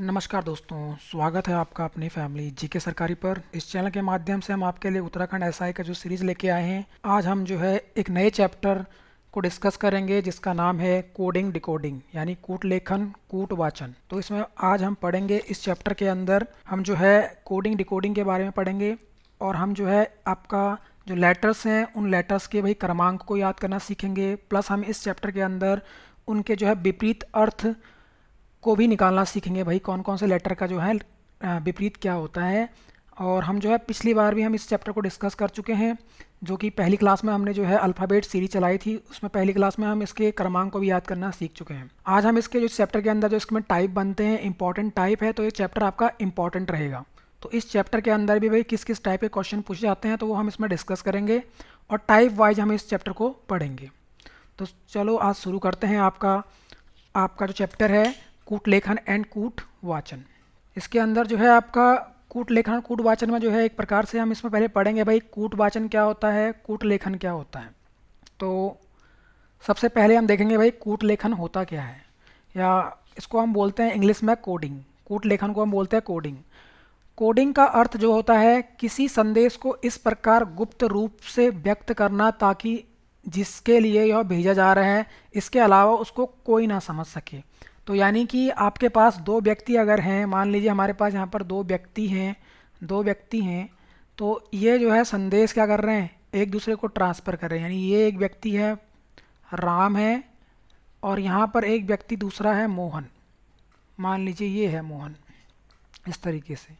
नमस्कार दोस्तों, स्वागत है आपका अपनी फैमिली जीके सरकारी पर। इस चैनल के माध्यम से हम आपके लिए उत्तराखंड एसआई का जो सीरीज़ लेके आए हैं, आज हम जो है एक नए चैप्टर को डिस्कस करेंगे जिसका नाम है कोडिंग डिकोडिंग, यानी कूट लेखन कूट वाचन। तो इसमें आज हम पढ़ेंगे, इस चैप्टर के अंदर हम जो है कोडिंग डिकोडिंग के बारे में पढ़ेंगे और हम जो है आपका जो लेटर्स हैं उन लेटर्स के भाई क्रमांक को याद करना सीखेंगे। प्लस हम इस चैप्टर के अंदर उनके जो है विपरीत अर्थ को भी निकालना सीखेंगे, भाई कौन कौन से लेटर का जो है विपरीत क्या होता है। और हम जो है पिछली बार भी हम इस चैप्टर को डिस्कस कर चुके हैं, जो कि पहली क्लास में हमने जो है अल्फ़ाबेट सीरीज चलाई थी, उसमें पहली क्लास में हम इसके क्रमांक को भी याद करना सीख चुके हैं। आज हम इसके जो चैप्टर के अंदर जो इसमें टाइप बनते हैं, इंपॉर्टेंट टाइप है, तो ये चैप्टर आपका इंपॉर्टेंट रहेगा। तो इस चैप्टर के अंदर भी भाई किस किस टाइप के क्वेश्चन पूछे जाते हैं तो वो हम इसमें डिस्कस करेंगे और टाइप वाइज हम इस चैप्टर को पढ़ेंगे। तो चलो आज शुरू करते हैं आपका आपका जो चैप्टर है कूट लेखन एंड कूट वाचन। इसके अंदर जो है आपका कूट लेखन और कूट वाचन में जो है एक प्रकार से हम इसमें पहले पढ़ेंगे भाई कूट वाचन क्या होता है, कूट लेखन क्या होता है। तो सबसे पहले हम देखेंगे भाई कूट लेखन होता क्या है, या इसको हम बोलते हैं इंग्लिश में कोडिंग। कूट लेखन को हम बोलते हैं कोडिंग। कोडिंग का अर्थ जो होता है किसी संदेश को इस प्रकार गुप्त रूप से व्यक्त करना ताकि जिसके लिए यह भेजा जा रहा है इसके अलावा उसको कोई ना समझ सके। तो यानी कि आपके पास दो व्यक्ति अगर हैं, मान लीजिए हमारे पास यहाँ पर दो व्यक्ति हैं, तो ये जो है संदेश क्या कर रहे हैं, एक दूसरे को ट्रांसफ़र कर रहे हैं। यानी ये एक व्यक्ति है राम है और यहाँ पर एक व्यक्ति दूसरा है मोहन। मान लीजिए ये है मोहन, इस तरीके से।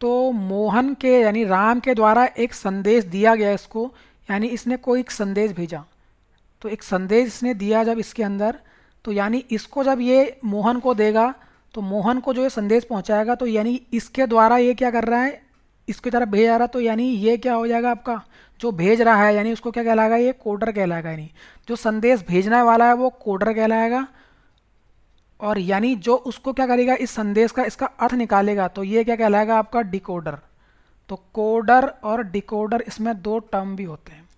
तो मोहन के यानी राम के द्वारा एक संदेश दिया गया इसको, यानी इसने कोई एक संदेश भेजा। तो एक संदेश इसने दिया जब इसके अंदर, तो यानी इसको जब ये मोहन को देगा तो मोहन को जो ये संदेश पहुंचाएगा, तो यानी इसके द्वारा ये क्या कर रहा है, इसकी तरफ भेज रहा है। तो यानी ये क्या हो जाएगा आपका जो भेज रहा है, यानी उसको क्या कहलाएगा, ये कोडर कहलाएगा। यानी जो संदेश भेजने वाला है वो कोडर कहलाएगा, और यानी जो उसको क्या करेगा, इस संदेश का इसका अर्थ निकालेगा, तो ये क्या कहलाएगा आपका डिकोडर। तो कोडर और डिकोडर इसमें दो टर्म भी होते हैं।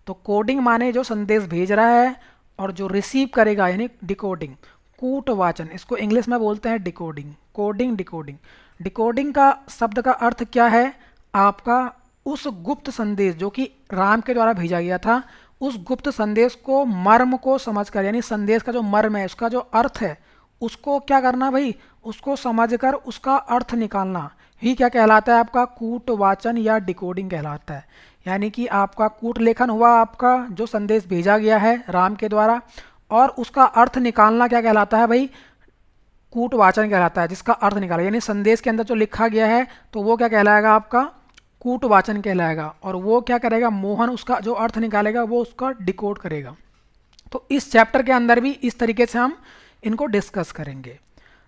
तो कोडिंग माने जो संदेश भेज रहा है और जो रिसीव करेगा यानी डिकोडिंग। कूट वाचन इसको इंग्लिश में बोलते हैं डिकोडिंग। Coding decoding. डिकोडिंग का शब्द का अर्थ क्या है, आपका उस गुप्त संदेश जो कि राम के द्वारा भेजा गया था, उस गुप्त संदेश को मर्म को समझकर, यानी संदेश का जो मर्म है उसका जो अर्थ है उसको क्या करना भाई, उसको समझकर उसका अर्थ निकालना ही क्या कहलाता है, आपका कूट वाचन या डिकोडिंग कहलाता है। यानी कि आपका कूट लेखन हुआ आपका जो संदेश भेजा गया है राम के द्वारा, और उसका अर्थ निकालना क्या कहलाता है भाई, कूट वाचन कहलाता है, जिसका अर्थ निकाला। यानी संदेश के अंदर जो लिखा गया है तो वो क्या कहलाएगा आपका कूट वाचन कहलाएगा, और वो क्या करेगा मोहन उसका जो अर्थ निकालेगा वो उसका डिकोड करेगा। तो इस चैप्टर के अंदर भी इस तरीके से हम इनको डिस्कस करेंगे।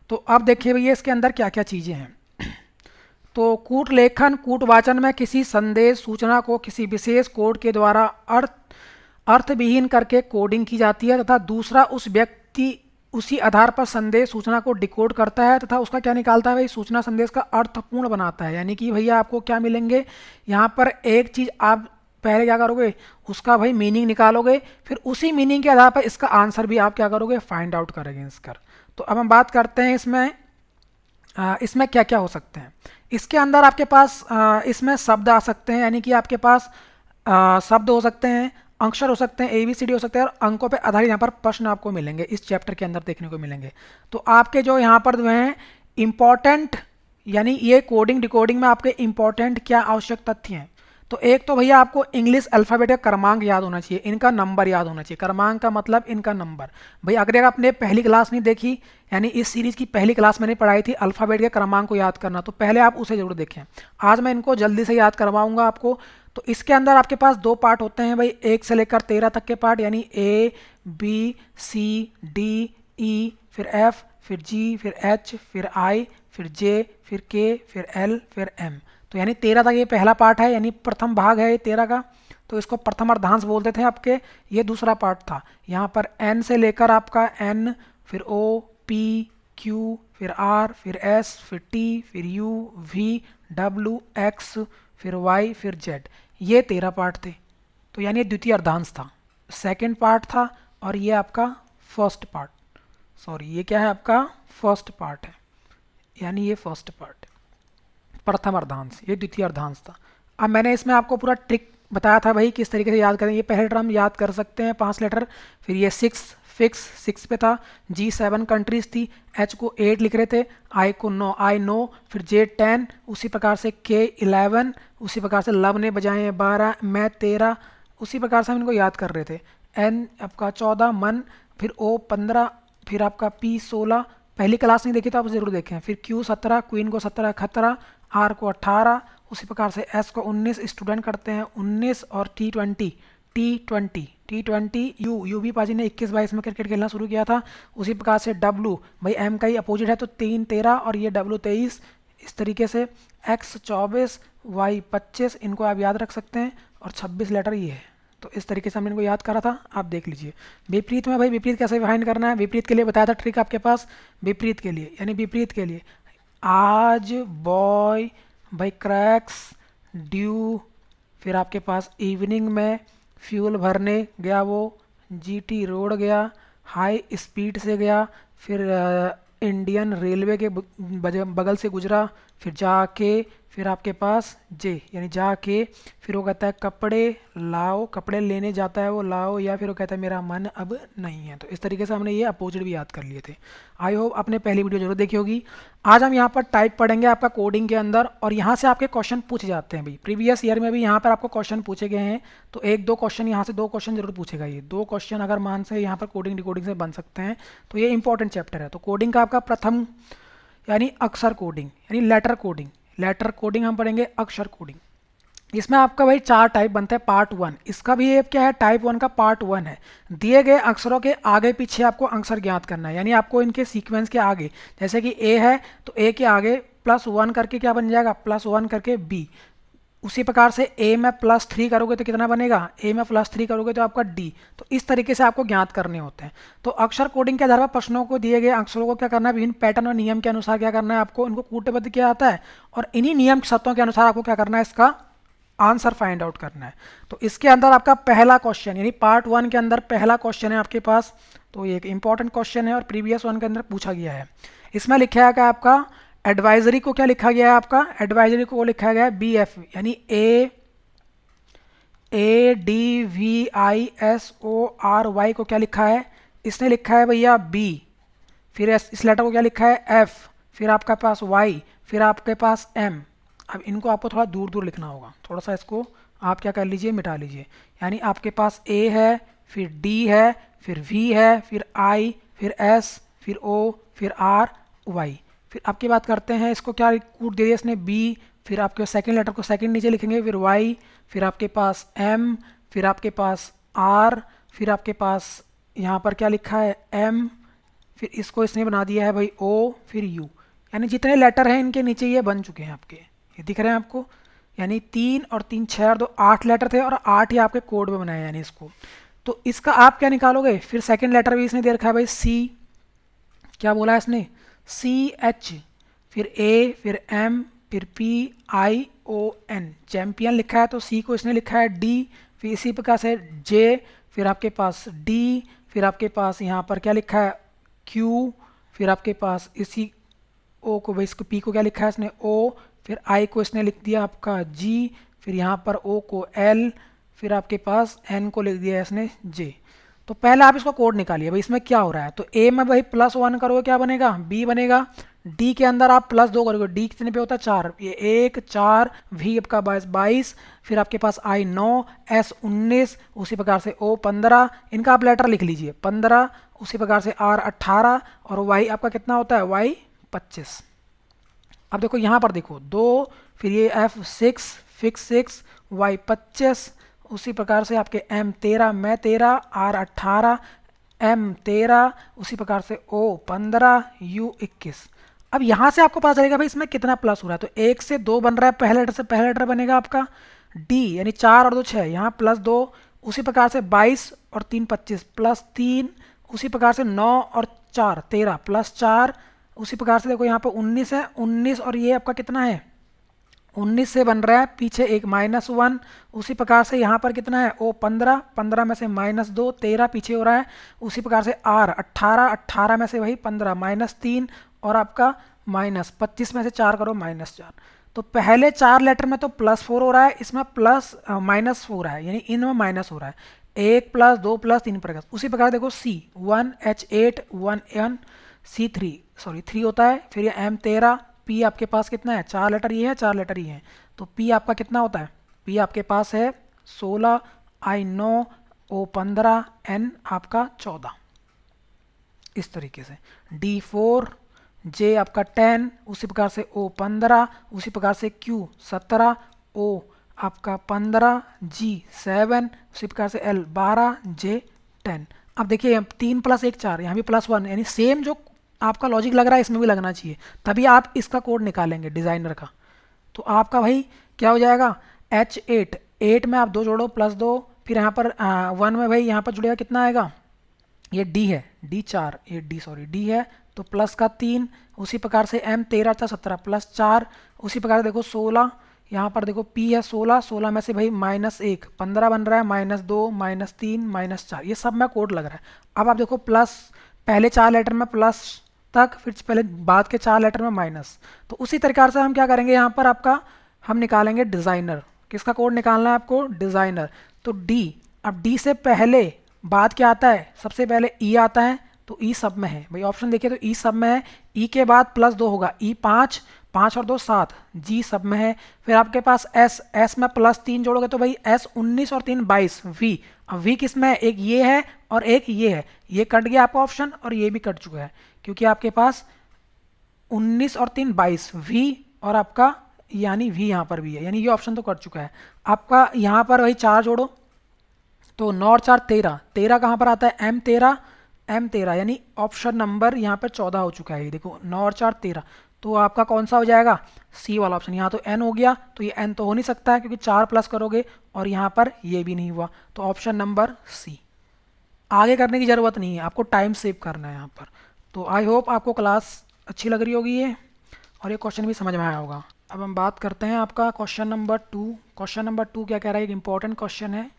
तो अब देखिए भैया इसके अंदर क्या क्या चीज़ें हैं। तो कूट लेखन कूट वाचन में किसी संदेश सूचना को किसी विशेष कोड के द्वारा अर्थविहीन करके कोडिंग की जाती है, तथा दूसरा उस व्यक्ति उसी आधार पर संदेश सूचना को डिकोड करता है तथा उसका क्या निकालता है भाई, सूचना संदेश का अर्थपूर्ण बनाता है। यानी कि भैया आपको क्या मिलेंगे यहाँ पर, एक चीज़ आप पहले क्या करोगे, उसका भाई मीनिंग निकालोगे, फिर उसी मीनिंग के आधार पर इसका आंसर भी आप क्या करोगे, फाइंड आउट करोगे इसका। तो अब हम बात करते हैं इसमें क्या क्या हो सकते हैं। इसके अंदर आपके पास इसमें शब्द आ सकते हैं, यानी कि आपके पास शब्द हो सकते हैं, अक्षर हो सकते हैं, ABCD हो सकते हैं, और अंकों पे आधारित यहाँ पर प्रश्न आपको मिलेंगे, इस चैप्टर के अंदर देखने को मिलेंगे। तो आपके जो यहाँ पर जो हैं इम्पॉर्टेंट, यानी ये कोडिंग डिकोडिंग में आपके इम्पॉर्टेंट क्या आवश्यक तथ्य हैं। तो एक तो भैया आपको इंग्लिश अल्फ़ाबेट का क्रमांक याद होना चाहिए, इनका नंबर याद होना चाहिए। क्रमांक का मतलब इनका नंबर। भाई अगर आपने पहली क्लास नहीं देखी, यानी इस सीरीज़ की पहली क्लास मैंने पढ़ाई थी अल्फ़ाबेट के क्रमांक को याद करना, तो पहले आप उसे जरूर देखें। आज मैं इनको जल्दी से याद करवाऊंगा आपको। तो इसके अंदर आपके पास दो पार्ट होते हैं भाई, 1 से लेकर 13 तक के पार्ट, यानी A B C D E, फिर F, फिर G, फिर H, फिर I, फिर J, फिर K, फिर L, फिर M। तो यानी 13 तक ये पहला पार्ट है, यानी प्रथम भाग है ये 13 का। तो इसको प्रथम अर्धांश बोलते थे आपके। ये दूसरा पार्ट था, यहाँ पर N से लेकर आपका N, फिर O P Q, फिर R, फिर S, फिर T, फिर U V W X, फिर Y, फिर Z। ये 13 पार्ट थे। तो यानी द्वितीय अर्धांश था, सेकंड पार्ट था, और ये आपका फर्स्ट पार्ट, सॉरी ये क्या है आपका फर्स्ट पार्ट है। यानी ये फर्स्ट पार्ट, प्रथम अर्धांश, ये द्वितीय अर्धांश था। अब मैंने इसमें आपको पूरा ट्रिक बताया था भाई किस तरीके से याद करें। ये पहले टर्म याद कर सकते हैं 5 लेटर, फिर ये 6 फिक्स 6 पे था, जी 7 कंट्रीज थी, एच को 8 लिख रहे थे, आई को 9 आई नो, फिर जे 10, उसी प्रकार से के 11, उसी प्रकार से लव ने बजाए हैं 12, मैं 13, उसी प्रकार से हम इनको याद कर रहे थे। एन आपका 14, मन, फिर ओ 15, फिर आपका पी 16, पहली क्लास नहीं देखी तो आप ज़रूर देखें, फिर क्यू 17, क्वीन को 17 खतरा, आर को 18, उसी प्रकार से एस को 19, स्टूडेंट करते हैं 19, और टी ट्वेंटी यू भी पाजी ने 21-22 में क्रिकेट खेलना शुरू किया था। उसी प्रकार से डब्लू, भाई एम का ही अपोजिट है तो 3 13 और ये डब्लू 23, इस तरीके से एक्स 24, वाई 25, इनको आप याद रख सकते हैं, और 26 लेटर ये है। तो इस तरीके से हमने इनको याद करा था, आप देख लीजिए। विपरीत में भाई विपरीत कैसे फाइंड करना है, विपरीत के लिए बताया था ट्रिक आपके पास। विपरीत के लिए यानी विपरीत के लिए आज बॉय भाई क्रैक्स ड्यू, फिर आपके पास इवनिंग में फ्यूल भरने गया वो, जीटी रोड गया, हाई स्पीड से गया, फिर इंडियन रेलवे के बगल से गुजरा, फिर जाके, फिर आपके पास जे यानी जाके, फिर वो कहता है कपड़े लाओ, कपड़े लेने जाता है वो लाओ, या फिर वो कहता है मेरा मन अब नहीं है। तो इस तरीके से हमने ये अपोजिट भी याद कर लिए थे। आई होप आपने पहली वीडियो जरूर देखी होगी। आज हम यहाँ पर टाइप पढ़ेंगे आपका कोडिंग के अंदर, और यहाँ से आपके क्वेश्चन पूछे जाते हैं भाई। प्रीवियस ईयर में भी यहाँ पर आपको क्वेश्चन पूछे गए हैं, तो 1-2 क्वेश्चन यहाँ से 2 क्वेश्चन जरूर पूछेगा। ये 2 क्वेश्चन अगर मान से यहाँ पर कोडिंग डिकोडिंग से बन सकते हैं तो ये इंपॉर्टेंट चैप्टर है। तो कोडिंग का आपका प्रथम यानी अक्षर कोडिंग यानी लेटर कोडिंग, लेटर कोडिंग हम पढ़ेंगे, अक्षर कोडिंग। इसमें आपका भाई 4 टाइप बनता है। पार्ट 1 इसका भी ये क्या है, टाइप 1 का पार्ट 1 है। दिए गए अक्षरों के आगे पीछे आपको अक्षर ज्ञात करना है, यानी आपको इनके सीक्वेंस के आगे, जैसे कि ए है तो ए के आगे +1 करके क्या बन जाएगा, +1 करके बी। उसी प्रकार से ए में +3 करोगे तो कितना बनेगा, ए में +3 करोगे तो आपका डी। तो इस तरीके से आपको ज्ञात करने होते हैं। तो अक्षर कोडिंग के आधार पर प्रश्नों को दिए गए अक्षरों को क्या करना है, विभिन्न पैटर्न और नियम के अनुसार क्या करना है, आपको इनको कूटबद्ध किया जाता है, और इन्हीं नियम शर्तों के अनुसार आपको क्या करना है, इसका आंसर फाइंड आउट करना है। तो इसके अंदर आपका पहला क्वेश्चन यानी पार्ट 1 के अंदर पहला क्वेश्चन है आपके पास। तो ये एक इंपॉर्टेंट क्वेश्चन है और प्रीवियस 1 के अंदर पूछा गया है। इसमें लिखा है कि आपका एडवाइजरी को क्या लिखा गया है, आपका एडवाइजरी को लिखा गया है BF यानी ADVISORY को क्या लिखा है, इसने लिखा है भैया B, फिर इस लेटर को क्या लिखा है F, फिर आपके पास Y, फिर आपके पास M। अब इनको आपको थोड़ा दूर दूर लिखना होगा, थोड़ा सा इसको आप क्या कर लीजिए, मिटा लीजिए। यानी आपके पास A है, फिर D है, फिर V है, फिर I, फिर S, फिर O, फिर R, Y। फिर आपकी बात करते हैं, इसको क्या कूट दे दिया इसने B, फिर आपके सेकंड लेटर को सेकंड नीचे लिखेंगे, फिर Y, फिर आपके पास M, फिर आपके पास R, फिर आपके पास यहाँ पर क्या लिखा है M, फिर इसको इसने बना दिया है भाई O, फिर U। यानी जितने लेटर हैं इनके नीचे ये बन चुके हैं आपके, ये दिख रहे हैं आपको। यानी 3 और 3 6 और 2 8 लेटर थे, और 8 ही आपके कोड में बनाए यानी इसको। तो इसका आप क्या निकालोगे, फिर सेकंड लेटर भी इसने दे रखा है भाई C, क्या बोला है इसने CH, फिर A, फिर M, फिर PION, चैंपियन लिखा है तो C को इसने लिखा है D, फिर इसी प्रकार से J, फिर आपके पास D, फिर आपके पास यहाँ पर क्या लिखा है Q, फिर आपके पास इसी O को भाई इसको P को क्या लिखा है इसने O, फिर I को इसने लिख दिया आपका G, फिर यहाँ पर O को L, फिर आपके पास N को लिख दिया है इसने J। तो पहले आप इसको कोड निकालिए भाई, इसमें क्या हो रहा है। तो A में भाई +1 करोगे क्या बनेगा, B बनेगा। D के अंदर आप +2 करोगे, D कितने पे होता है 4, ये 1 4, V आपका 22, फिर आपके पास I 9, S 19, उसी प्रकार से O 15, इनका आप लेटर लिख लीजिए 15, उसी प्रकार से R 18, और Y आपका कितना होता है Y 25। अब देखो यहाँ पर देखो 2, फिर ये F 6 फिक्स 6, Y 25, उसी प्रकार से आपके M 13, मैं 13, R 18, M 13, उसी प्रकार से O 15, U 21। अब यहाँ से आपको पता चलेगा भाई इसमें कितना प्लस हो रहा है। तो 1 से 2 बन रहा है, पहले लेटर से पहला लेटर बनेगा आपका D यानी 4 और 2 6, यहाँ +2, उसी प्रकार से 22 और 3 25, +3, उसी प्रकार से 9 और 4 13, +4, उसी प्रकार से देखो यहाँ पर 19 है, 19 और ये आपका कितना है 19 से बन रहा है, पीछे एक -1, उसी प्रकार से यहाँ पर कितना है O 15, 15 में से -2 13 पीछे हो रहा है, उसी प्रकार से R 18, 18 में से वही 15 -3, और आपका माइनस 25 में से 4 करो -4। तो पहले 4 लेटर में तो +4 हो रहा है, इसमें प्लस माइनस हो रहा है, यानी इनमें माइनस हो रहा है। 1 + 2 + 3 प्रकार। उसी प्रकार देखो C1H8 1N C3 सॉरी 3 होता है। फिर ये M13 P आपके पास कितना है, 4 लेटर ये है, 4 लेटर ये है। तो P आपका कितना होता है, P आपके पास है 16, I 9, O 15, N आपका 14। इस तरीके से D4 J आपका 10, उसी प्रकार से O 15, उसी प्रकार से Q 17, O आपका 15, G 7, उसी प्रकार से L 12, J 10। अब देखिए 3 + 1 4, यहाँ भी +1, यानी सेम जो आपका लॉजिक लग रहा है इसमें भी लगना चाहिए, तभी आप इसका कोड निकालेंगे डिज़ाइनर का। तो आपका भाई क्या हो जाएगा, H8 8 में आप 2 जोड़ो +2, फिर यहाँ पर 1 में भाई यहाँ पर जुड़ेगा कितना आएगा, ये D है, D4, ये D सॉरी D है, तो प्लस का 3। उसी प्रकार से M13 था 17 +4, उसी प्रकार देखो 16, यहाँ पर देखो P है 16, 16 में से भाई -1 15 बन रहा है, -2 -3 -4, ये सब में कोड लग रहा है। अब आप देखो प्लस, पहले 4 लेटर में प्लस तक, फिर पहले बाद के 4 लेटर में माइनस। तो उसी प्रकार से हम क्या करेंगे, यहाँ पर आपका हम निकालेंगे डिज़ाइनर। किसका कोड निकालना है आपको, डिज़ाइनर। तो D, अब D से पहले बाद क्या आता है, सबसे पहले E आता है, तो E सब में है भाई, ऑप्शन देखिए तो E सब में है। E के बाद +2 होगा, E 5, 5 और 2 7, G सब में है। फिर आपके पास S में +3 जोड़ोगे तो भाई S 19 और 3 22, V, अब V किस में है, एक ये है और एक ये है, ये कट गया आपका ऑप्शन और ये भी कट चुका है, क्योंकि आपके पास 19 और 3 22 V, और आपका यानी V यहाँ पर भी है, यानी ये ऑप्शन तो कट चुका है। आपका यहाँ पर वही 4 जोड़ो, तो 9 और 4 13, 13 कहाँ पर आता है, M13, यानी ऑप्शन नंबर यहाँ पर 14 हो चुका है। ये देखो 9 और 4 13, तो आपका कौन सा हो जाएगा, C वाला ऑप्शन। यहाँ तो N हो गया, तो ये N तो हो नहीं सकता है क्योंकि 4 प्लस करोगे, और यहाँ पर ये भी नहीं हुआ, तो ऑप्शन नंबर C। आगे करने की ज़रूरत नहीं है, आपको टाइम सेव करना है यहाँ पर। तो आई होप आपको क्लास अच्छी लग रही होगी ये, और ये क्वेश्चन भी समझ में आया होगा। अब हम बात करते हैं आपका क्वेश्चन नंबर 2। क्वेश्चन नंबर 2 क्या कह रहा है, एक इंपॉर्टेंट क्वेश्चन है।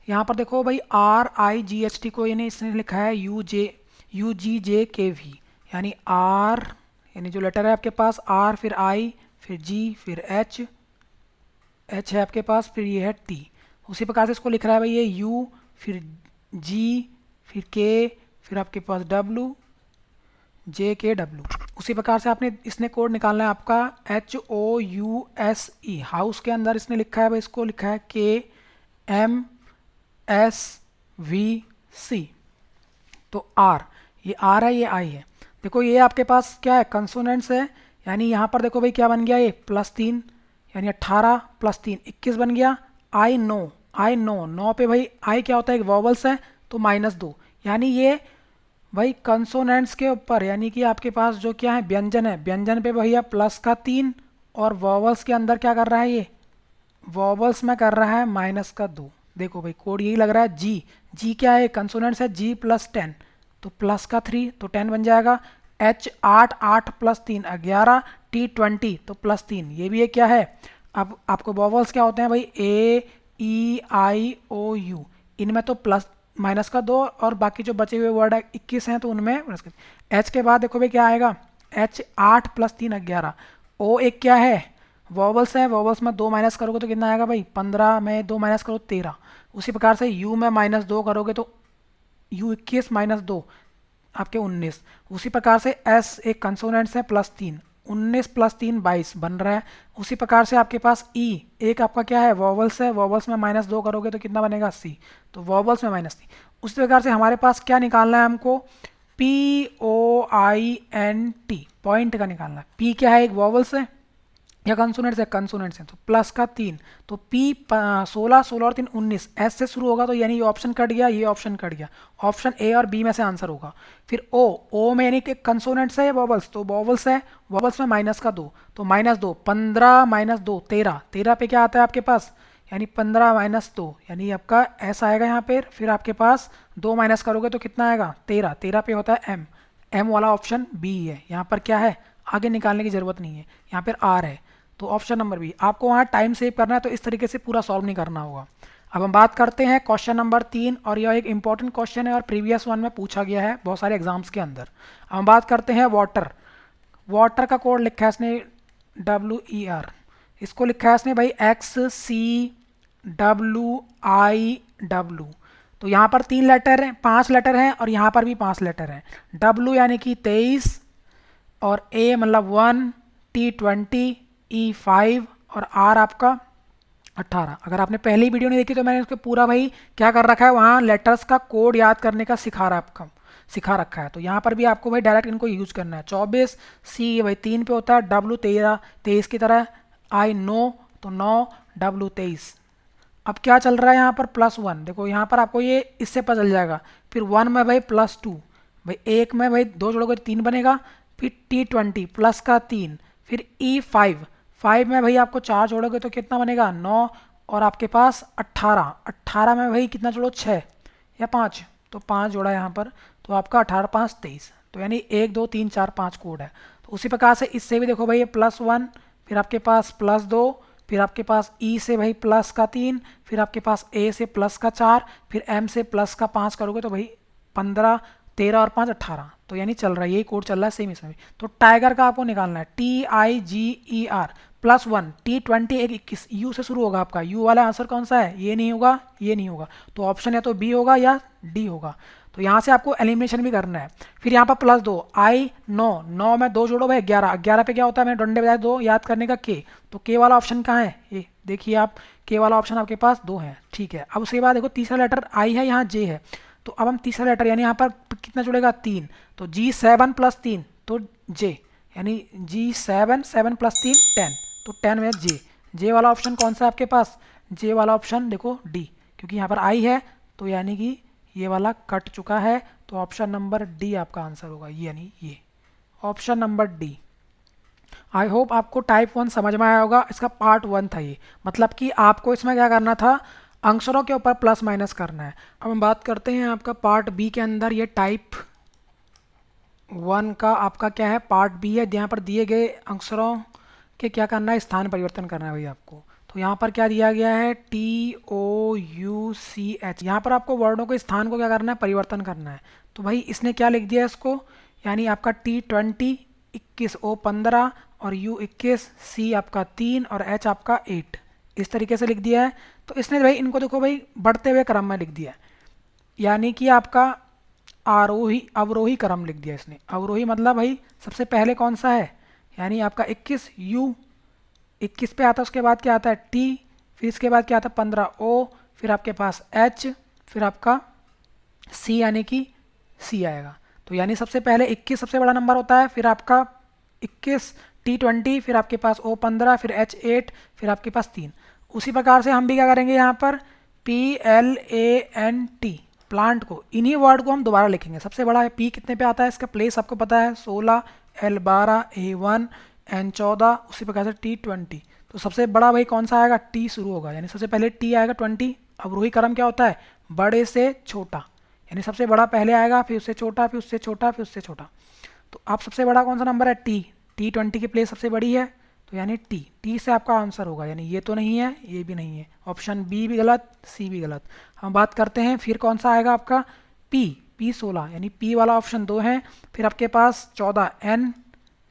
यहाँ पर देखो भाई RIGHT को इन्हें इसने लिखा है UGJKV, यानी R, यानी जो लेटर है आपके पास R, फिर I, फिर G, फिर H है आपके पास, फिर ये है T। उसी प्रकार से इसको लिख रहा है भाई ये U, फिर G, फिर K, फिर आपके पास W, JKW। उसी प्रकार से आपने इसने कोड निकालना है आपका HOUSE, हाउस के अंदर इसने लिखा है भाई, इसको लिखा है KMSVC। तो R, ये R है, ये I है। देखो ये आपके पास क्या है, कंसोनेंट्स है, यानी यहाँ पर देखो भाई क्या बन गया, ये +3, यानी 18 + 3 21 बन गया। I नो 9 पे भाई I क्या होता है, एक वॉवल्स है, तो -2, यानी ये भाई कंसोनेंट्स के ऊपर, यानी कि आपके पास जो क्या है व्यंजन है, व्यंजन पे भैया प्लस का 3, और वॉवल्स के अंदर क्या कर रहा है, ये वॉवल्स में कर रहा है -2। देखो भाई कोड यही लग रहा है। जी क्या है, कंसोनेंट्स है, G + 10, तो प्लस का 3, तो 10 बन जाएगा। H 8 8 + 3 11, T 20, तो +3, ये भी एक क्या है। अब आपको वॉवल्स क्या होते हैं भाई, A E I O U, इनमें तो -2, और बाकी जो बचे हुए वर्ड 21 हैं तो उनमें H के बाद देखो भाई क्या आएगा, H 8 + 3 11, O एक क्या है, वॉवल्स है, वॉवल्स में 2 माइनस करोगे तो कितना आएगा भाई, 15 में 2 माइनस करो 13। उसी प्रकार से U में -2 करोगे तो U 21 -2 आपके 19। उसी प्रकार से S एक कंसोनेंट्स है, +3, 19 + 3 22 बन रहा है। उसी प्रकार से आपके पास E एक आपका क्या है, वॉवल्स है, वॉवल्स में -2 करोगे तो कितना बनेगा, C, तो वॉवल्स में -3। उसी प्रकार से हमारे पास क्या निकालना है हमको, POINT, पॉइंट का निकालना है। P क्या है, एक वॉवल्स है या कंसोनेंट्स है, तो प्लस का 3, तो P 16 16 और 3 19, S से शुरू होगा, तो यानी ये ऑप्शन कट गया, ये ऑप्शन कट गया, ऑप्शन A और B में से आंसर होगा। फिर O में यानी कि कंसोनेंट्स है या वॉवल्स, तो वॉवल्स है, वॉवल्स में -2, तो -2 15 -2 13, 13 पे क्या आता है आपके पास, यानी 15 -2, यानी आपका S आएगा यहाँ पे। फिर आपके पास 2 माइनस करोगे तो कितना आएगा, 13, 13 पे होता है M वाला ऑप्शन B है। यहाँ पर क्या है, आगे निकालने की ज़रूरत नहीं है, यहाँ पर R है, तो ऑप्शन नंबर बी। आपको वहाँ टाइम सेव करना है, तो इस तरीके से पूरा सॉल्व नहीं करना होगा। अब हम बात करते हैं क्वेश्चन नंबर 3, और यह एक इंपॉर्टेंट क्वेश्चन है और प्रीवियस वन में पूछा गया है बहुत सारे एग्जाम्स के अंदर। अब हम बात करते हैं वाटर का कोड लिखा है इसने WER, इसको लिखा है इसने भाई XCWIW। तो यहाँ पर 3 लेटर हैं, 5 लेटर हैं, और यहाँ पर भी 5 लेटर हैं। W यानी कि 23, और A मतलब 1, T 20, E 5, और R आपका 18। अगर आपने पहली वीडियो नहीं देखी तो मैंने उसके पूरा भाई क्या कर रखा है, वहाँ लेटर्स का कोड याद करने का सिखा रखा है। तो यहाँ पर भी आपको भाई डायरेक्ट इनको यूज करना है। 24, C भाई 3 पे होता है, W 13, 23 की तरह, I 9 तो 9, W 23। अब क्या चल रहा है यहाँ पर, +1। देखो यहाँ पर आपको ये इससे पता चल जाएगा। फिर 1 में भाई +2, भाई 1 में भाई 2 जोड़ोगे तो 3 बनेगा। फिर T 20 प्लस का 3, फिर E 5, 5 में भाई आपको 4 जोड़ोगे तो कितना बनेगा 9, और आपके पास 18, 18 में भाई कितना जोड़ो 6 या 5, तो 5 जोड़ा यहाँ पर, तो आपका 18 5 23। तो यानी 1 2 3 4 5 कोड है। तो उसी प्रकार से इससे भी देखो भाई ये +1, फिर आपके पास +2, फिर आपके पास E से भाई प्लस का 3, फिर आपके पास A से प्लस का 4, फिर M से प्लस का 5 करोगे तो भाई 15, 13 और 5 18। तो यानी चल रहा है, यही कोड चल रहा है सेम इसमें भी। तो टाइगर का आपको निकालना है TIGER +1, T 20 एक 21, U से शुरू होगा आपका। U वाला आंसर कौन सा है, ये नहीं होगा, ये नहीं होगा, तो ऑप्शन या तो B होगा या D होगा। तो यहाँ से आपको एलिमिनेशन भी करना है। फिर यहाँ पर +2, I 9, 9 में 2 जोड़ो भाई 11, 11 पे क्या होता है, मैंने डंडे बजाए 2 याद करने का K, तो K वाला ऑप्शन कहाँ है, ये देखिए आप, K वाला ऑप्शन आपके पास 2 है, ठीक है। अब उसके बाद देखो तीसरा लेटर I है, यहाँ J है, तो अब हम तीसरा लेटर यानी यहाँ पर कितना जुड़ेगा 3, तो G7 + 3 तो J, यानी G7, 7 + 3 10, तो 10 में J वाला ऑप्शन कौन सा है आपके पास, J वाला ऑप्शन देखो D, क्योंकि यहाँ पर I है तो यानी कि ये वाला कट चुका है, तो ऑप्शन नंबर D आपका आंसर होगा, यानी ये ऑप्शन नंबर D। आई होप आपको टाइप 1 समझ में आया होगा। इसका पार्ट 1 था ये, मतलब कि आपको इसमें क्या करना था, अक्षरों के ऊपर प्लस माइनस करना है। अब हम बात करते हैं आपका पार्ट बी के अंदर, ये टाइप 1 का आपका क्या है, पार्ट बी है, यहाँ पर दिए गए अक्षरों के क्या करना है, स्थान परिवर्तन करना है भाई आपको। तो यहाँ पर क्या दिया गया है, TOUCH, यहाँ पर आपको वर्डों के स्थान को क्या करना है, परिवर्तन करना है। तो भाई इसने क्या लिख दिया इसको, यानी आपका T 20 21, O 15, और U 21, C आपका 3 और H आपका 8, इस तरीके से लिख दिया है। तो इसने भाई इनको देखो भाई बढ़ते हुए क्रम में लिख दिया है, यानी कि आपका आरोही अवरोही क्रम लिख दिया इसने। अवरोही मतलब भाई सबसे पहले कौन सा है, यानी आपका 21 U 21 पे आता है, उसके बाद क्या आता है T, फिर इसके बाद क्या आता है 15 O, फिर आपके पास H, फिर आपका C यानी कि C आएगा। तो यानी सबसे पहले 21 सबसे बड़ा नंबर होता है, फिर आपका 21 T 20, फिर आपके पास O 15, फिर H 8, फिर आपके पास 3। उसी प्रकार से हम भी क्या करेंगे, यहाँ पर PLANT प्लांट को, इन्हीं वर्ड को हम दोबारा लिखेंगे। सबसे बड़ा है P, कितने पे आता है, इसका प्लेस आपको पता है 16, L 12, A 1, N 14, उसी प्रकार से T 20। तो सबसे बड़ा भाई कौन सा आएगा, T शुरू होगा, यानी सबसे पहले T आएगा 20। अवरोही क्रम क्या होता है, बड़े से छोटा, यानी सबसे बड़ा पहले आएगा, फिर उससे छोटा, फिर उससे छोटा, फिर उससे छोटा। तो आप सबसे बड़ा कौन सा नंबर है, T, T 20 की प्लेस सबसे बड़ी है, तो यानी T से आपका आंसर होगा, यानी ये तो नहीं है, ये भी नहीं है, ऑप्शन बी भी गलत, सी भी गलत। हम बात करते हैं फिर कौन सा आएगा आपका, P 16, यानी P वाला ऑप्शन 2 है। फिर आपके पास 14 N,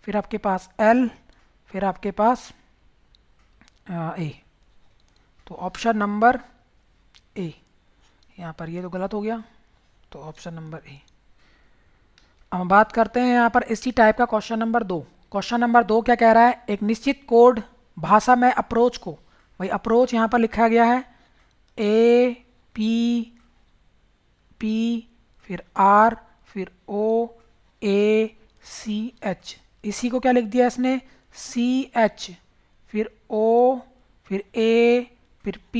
फिर आपके पास L, फिर आपके पास A, तो ऑप्शन नंबर A। यहाँ पर ये तो गलत हो गया, तो ऑप्शन नंबर A। अब हम बात करते हैं यहाँ पर इसी टाइप का क्वेश्चन नंबर 2। क्वेश्चन नंबर 2 क्या कह रहा है, एक निश्चित कोड भाषा में अप्रोच को, भाई अप्रोच यहाँ पर लिखा गया है APP, फिर R, फिर OACH, इसी को क्या लिख दिया इसने CH, फिर O, फिर A, फिर P,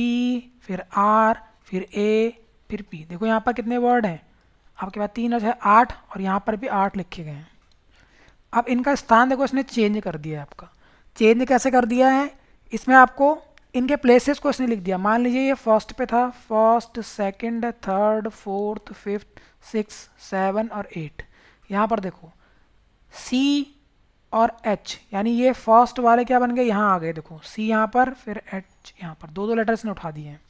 फिर R, फिर A, फिर P। देखो यहाँ पर कितने वर्ड हैं आपके पास, 3 और 6 8, और यहाँ पर भी 8 लिखे गए हैं। अब इनका स्थान देखो इसने चेंज कर दिया है आपका। चेंज कैसे कर दिया है, इसमें आपको इनके प्लेसेस को इसने लिख दिया। मान लीजिए ये फर्स्ट पे था, first, second, third, fourth, fifth, 6, 7 और 8। यहाँ पर देखो C और H, यानी ये फर्स्ट वाले क्या बन गए, यहाँ आ गए, देखो C यहाँ पर, फिर H यहाँ पर, दो दो लेटर इसने उठा दिए हैं।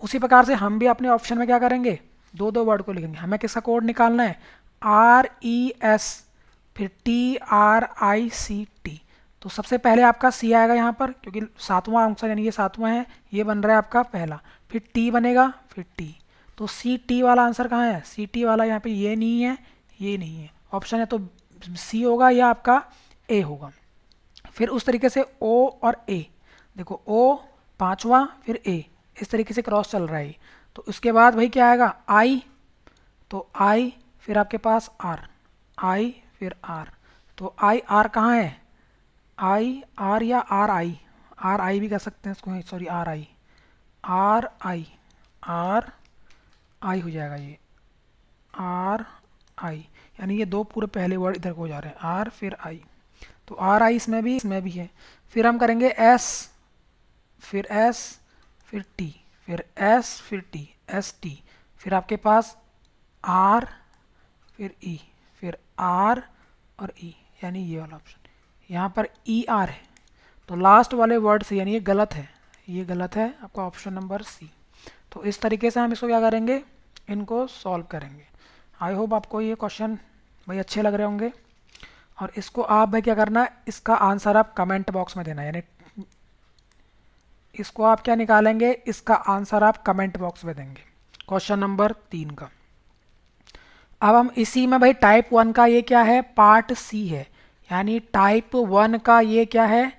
उसी प्रकार से हम भी अपने ऑप्शन में क्या करेंगे, दो दो वर्ड को लिखेंगे। हमें किसका कोड निकालना है, RES फिर TRICT। तो सबसे पहले आपका C आएगा यहाँ पर, क्योंकि सातवां आंसर यानी ये सातवां है, ये बन रहा है आपका पहला। फिर T बनेगा, फिर T। तो CT वाला आंसर कहाँ है? CT वाला यहाँ पे ये नहीं है, ये नहीं है। ऑप्शन है तो C होगा या आपका A होगा। फिर उस तरीके से O और A, देखो O पांचवा, फिर A, इस तरीके से क्रॉस चल रहा है। तो उसके बाद भाई क्या आएगा? I। तो I, फिर आपके पास R, I फिर R। तो I R कहाँ है? I R या R I? R I भी कर सकते हैं इसको, sorry R I, R I, R I हो जाएगा ये, R I, यानी ये दो पूरे पहले वर्ड इधर को हो जा रहे हैं, R फिर I। तो R I इसमें भी है। फिर हम करेंगे S, फिर S, फिर T, फिर S, फिर T, S T, फिर आपके पास R, फिर E, फिर R और E, यानी ये वाला ऑप्शन। यहाँ पर ER है, तो लास्ट वाले वर्ड से, यानी ये गलत है, ये गलत है आपका ऑप्शन नंबर C। तो इस तरीके से हम इसको क्या करेंगे, इनको सॉल्व करेंगे। आई होप आपको ये क्वेश्चन भाई अच्छे लग रहे होंगे। और इसको आप भाई क्या करना है, इसका आंसर आप कमेंट बॉक्स में देना, यानी इसको आप क्या निकालेंगे, इसका आंसर आप कमेंट बॉक्स में देंगे, क्वेश्चन नंबर 3 का। अब हम इसी में भाई टाइप 1 का ये क्या है, पार्ट C है, यानी टाइप 1 का ये क्या है,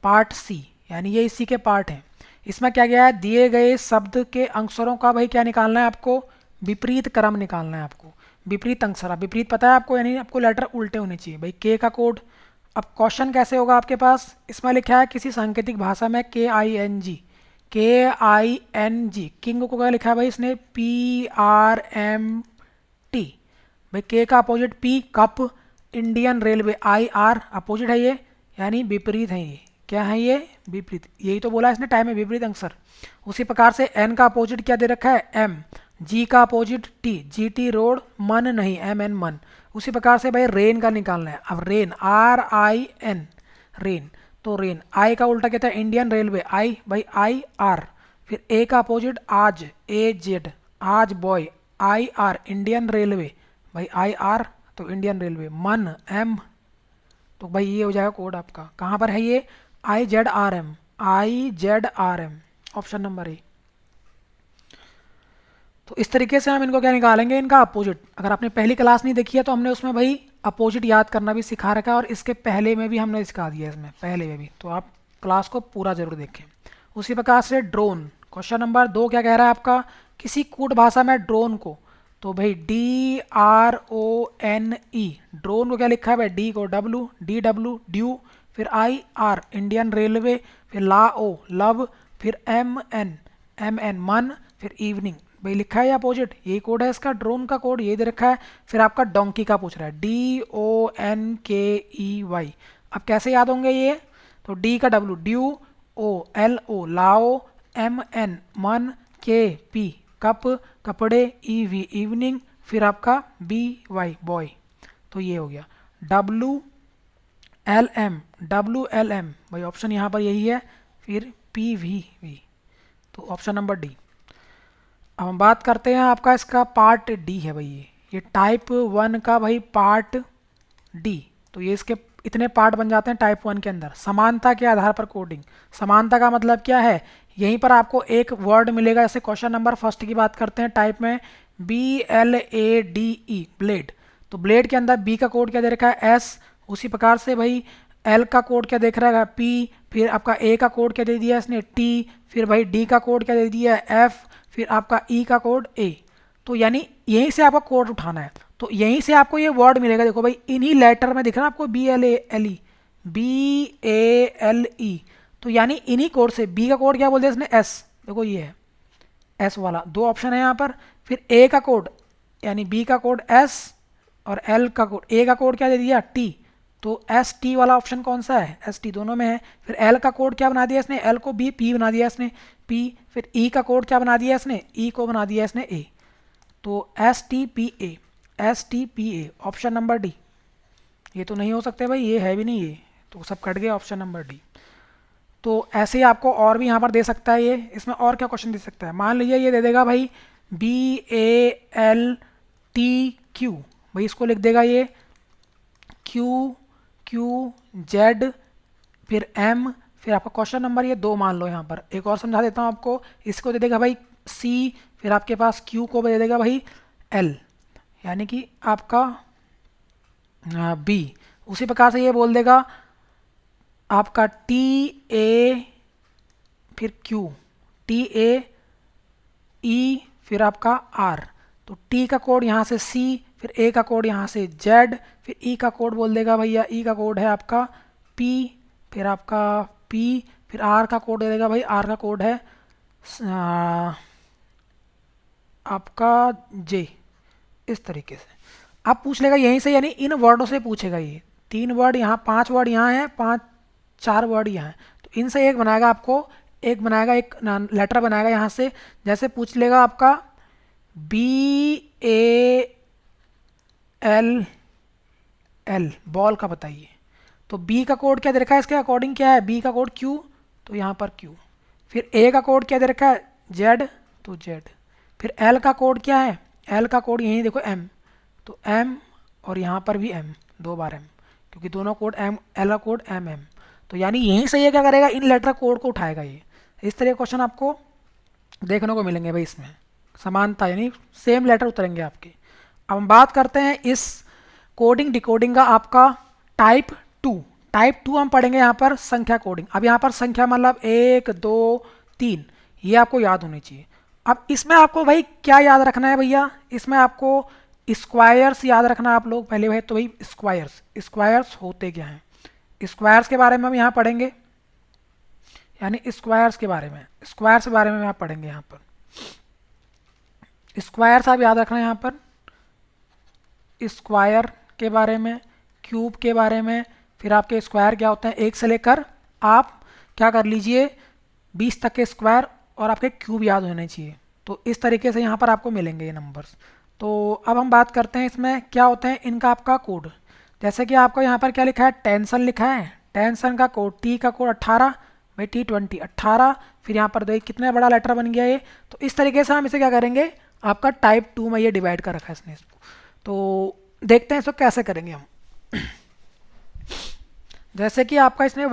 पार्ट C, यानी ये इसी के पार्ट हैं। इसमें क्या गया है, दिए गए शब्द के अक्षरों का भाई क्या निकालना है आपको, विपरीत क्रम निकालना है आपको, विपरीत अक्षर। अब विपरीत पता है आपको, यानी आपको लेटर उल्टे होने चाहिए भाई। K का कोड, अब क्वेश्चन कैसे होगा आपके पास, इसमें लिखा है किसी सांकेतिक भाषा में KING, KING, किंग को क्या लिखा है भाई इसने, PRMT। भाई K का opposite P, cup. Indian railway, IR opposite है ये, यानी विपरीत है ये। क्या है ये, विपरीत। यही तो बोला इसने टाइम में विपरीत आंसर। उसी प्रकार से N का अपोजिट क्या दे रखा है, M। G का अपोजिट T, GT रोड। मन नहीं, MN मन। उसी प्रकार से भाई रेन का निकालना है। अब रेन, RIN, रेन। तो रेन, आई का उल्टा क्या था, इंडियन रेलवे, आई भाई IR। फिर A का अपोजिट आज, AZ, आज बॉय, IR इंडियन रेलवे, भाई IR तो इंडियन रेलवे। मन, M, तो भाई ये हो जाएगा कोड आपका। कहाँ पर है ये, IZRM, IZRM, option number A. तो इस तरीके से हम इनको क्या निकालेंगे, इनका अपोजिट। अगर आपने पहली क्लास नहीं देखी है तो हमने उसमें भाई अपोजिट याद करना भी सिखा रखा है, और इसके पहले में भी हमने सिखा दिया है, इसमें पहले में भी। तो आप क्लास को पूरा जरूर देखें। उसी प्रकार से ड्रोन, क्वेश्चन नंबर 2 क्या कह रहा है आपका, किसी कूट भाषा में ड्रोन को, तो भाई DRONE, ड्रोन को क्या लिखा है भाई, D को W, DW ड्यू, फिर IR इंडियन रेलवे, फिर लाओ लव, फिर MN मन, फिर इवनिंग। भाई लिखा है अपोजिट, यही कोड है इसका, ड्रोन का कोड ये दे रखा है। फिर आपका डोंकी का पूछ रहा है, DONKEY। अब कैसे याद होंगे ये, तो D का W ड्यू, LO लाओ, MN मन, KP कप, कपड़े, EV इवनिंग, फिर आपका BY बॉय। तो ये हो गया WLM भाई, ऑप्शन यहाँ पर यही है। फिर PVV, तो ऑप्शन नंबर D। अब हम बात करते हैं आपका, इसका पार्ट D है भाई, ये टाइप 1 का भाई पार्ट D। तो ये इसके इतने पार्ट बन जाते हैं टाइप 1 के अंदर। समानता के आधार पर कोडिंग, समानता का मतलब क्या है, यहीं पर आपको एक वर्ड मिलेगा। जैसे क्वेश्चन नंबर फर्स्ट की बात करते हैं टाइप में, BLADE ब्लेड। तो ब्लेड के अंदर B का कोड क्या दे रखा है, S। उसी प्रकार से भाई L का कोड क्या देख रहा है, P। फिर आपका A का कोड क्या दे दिया इसने, T। फिर भाई D का कोड क्या दे दिया है, F। फिर आपका E का कोड A। तो यानी यहीं से आपका कोड उठाना है। तो यहीं से आपको ये वर्ड मिलेगा, देखो भाई इन्हीं लेटर में दिख रहा है आपको, BLE। तो यानी इन्हीं कोड से, B का कोड क्या बोलते हैं इसने, S। देखो ये है S वाला, दो ऑप्शन है यहाँ पर। फिर A का कोड, यानी B का कोड S, और L का कोड, A का कोड क्या दे दिया, T। तो ST वाला ऑप्शन कौन सा है, ST दोनों में है। फिर L का कोड क्या बना दिया इसने, L को B, P बना दिया इसने, P। फिर E का कोड क्या बना दिया इसने, E को बना दिया इसने A। तो STPA, ऑप्शन नंबर D। ये तो नहीं हो सकते भाई, ये है भी नहीं ये, तो सब कट गया, ऑप्शन नंबर D। तो ऐसे ही आपको और भी यहाँ पर दे सकता है ये। इसमें और क्या क्वेश्चन दे सकता है, मान लीजिए ये दे देगा भाई BALTQ, भाई इसको लिख देगा ये क्यू, क्यू, जेड, फिर एम, फिर आपका क्वेश्चन नंबर ये 2 मान लो। यहाँ पर एक और समझा देता हूँ आपको। इसको दे देगा भाई सी, फिर आपके पास क्यू को दे देगा भाई एल, यानी कि आपका बी। उसी प्रकार से ये बोल देगा आपका टी ए, फिर क्यू, टी ए ई, फिर आपका आर। तो टी का कोड यहाँ से सी, फिर ए का कोड यहाँ से जेड, फिर ई का कोड बोल देगा भैया, ई का कोड है आपका पी, फिर आपका पी, फिर आर का कोड दे देगा भाई, आर का कोड है आपका जे। इस तरीके से अब पूछ लेगा यहीं से, यानी इन वर्डों से पूछेगा। ये 3 वर्ड यहाँ, 5 वर्ड यहाँ है, 4 वर्ड यहाँ है, तो इनसे एक बनाएगा आपको, एक बनाएगा, एक लेटर बनाएगा यहाँ से। जैसे पूछ लेगा आपका B A L L, ball का बताइए। तो बी का कोड क्या दे रखा है, इसके अकॉर्डिंग क्या है, बी का कोड क्यू, तो यहाँ पर क्यू। फिर ए का कोड क्या दे रखा है, जेड, तो जेड। फिर एल का कोड क्या है, एल का कोड यहीं देखो एम, तो एम, और यहाँ पर भी एम, 2 बार एम, क्योंकि दोनों कोड एम, एल का कोड एम एम। तो यानी यहीं से ये क्या करेगा, इन लेटर कोड को उठाएगा ये। इस तरह के क्वेश्चन आपको देखने को मिलेंगे भाई, इसमें समानता यानी सेम लेटर उतरेंगे आपके। अब हम बात करते हैं इस कोडिंग डिकोडिंग का आपका टाइप 2। टाइप 2 हम पढ़ेंगे यहाँ पर संख्या कोडिंग। अब यहाँ पर संख्या मतलब 1 2 3, ये आपको याद होनी चाहिए। अब इसमें आपको भाई क्या याद रखना है भैया, इसमें आपको स्क्वायर्स याद रखना है आप लोग पहले भाई। तो भाई स्क्वायर्स, स्क्वायर्स होते क्या हैं, स्क्वायर्स के बारे में हम यहाँ पढ़ेंगे, यानी स्क्वायर्स के बारे में, स्क्वायर्स के बारे में आप पढ़ेंगे यहाँ पर। स्क्वायर्स आप याद रखना है यहाँ पर, स्क्वायर के बारे में, क्यूब के बारे में। फिर आपके स्क्वायर क्या होते हैं, 1 से लेकर आप क्या कर लीजिए 20 तक के स्क्वायर, और आपके क्यूब याद होने चाहिए। तो इस तरीके से यहाँ पर आपको मिलेंगे ये नंबर्स। तो अब हम बात करते हैं इसमें क्या होते हैं इनका आपका कोड। जैसे कि आपको यहाँ पर क्या लिखा है, टेंशन लिखा है, टेंशन का कोड, टी का कोड 18 भाई, T20 18। फिर यहाँ पर देखिए कितना बड़ा लेटर बन गया ये। तो इस तरीके से हम इसे क्या करेंगे, आपका टाइप 2 में ये डिवाइड कर रखा है इसने इसको। तो देखते हैं इसको कैसे करेंगे हम। जैसे कि आपका इसने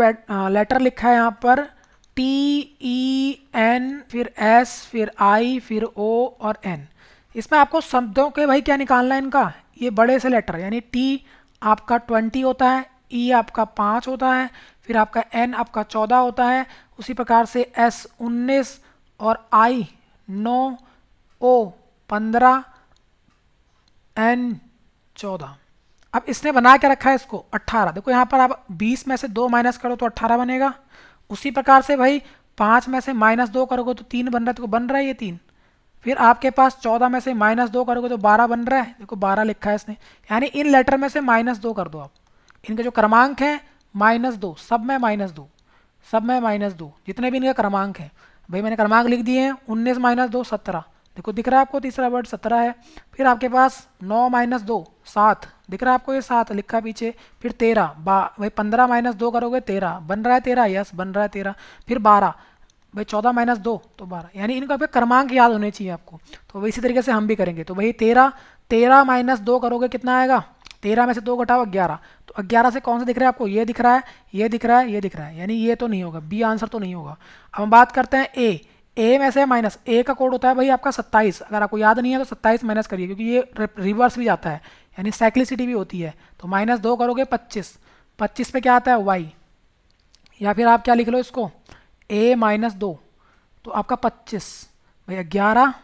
लेटर लिखा है यहाँ पर T-E-N, फिर S, फिर I, फिर O और N। इसमें आपको शब्दों के भाई क्या निकालना है इनका, ये बड़े से लेटर, यानी T आपका 20 होता है, E आपका 5 होता है, फिर आपका N आपका 14 होता है, उसी प्रकार से S 19 और I 9, O 15, N 14। अब इसने बना के रखा है इसको 18। देखो यहाँ पर आप 20 में से 2 माइनस करो तो 18 बनेगा। उसी प्रकार से भाई 5 में से -2 करोगे तो 3 बन रहा है, तो बन रहा है ये 3। फिर आपके पास 14 में से -2 करोगे तो 12 बन रहा है, देखो 12 लिखा है इसने। यानी इन लेटर में से -2 कर दो आप, इनके जो क्रमांक हैं -2, सब में -2, सब में -2, जितने भी इनके क्रमांक हैं भाई मैंने क्रमांक लिख दिए हैं। 19 - 2 17, देखो दिख रहा है आपको तीसरा वर्ड 17 है। फिर आपके पास 9 - 2 7, दिख रहा है आपको ये 7 लिखा है पीछे। फिर 13 भाई 15 -2 करोगे 13 बन रहा है, 13 यस बन रहा है 13। फिर 12 भाई 14 - 2 तो 12, यानी इनका पे क्रमांक याद होने चाहिए आपको। तो इसी तरीके से हम भी करेंगे। तो भाई 13 -2 करोगे कितना आएगा, 13 में से 2 घटाओ 11, तो 11 से कौन सा दिख रहा है आपको, ये दिख रहा है, ये दिख रहा है, ये दिख रहा है, यानी ये तो नहीं होगा, बी आंसर तो नहीं होगा। अब हम बात करते हैं ए में से माइनस, ए का कोड होता है भाई आपका 27। अगर आपको याद नहीं है तो 27 माइनस करिए, क्योंकि ये रिवर्स भी जाता है, यानी साइक्लिसिटी भी होती है। तो -2 करोगे 25, 25 पे क्या आता है वाई, या फिर आप क्या लिख लो इसको a -2, तो आपका 25 भाई 11,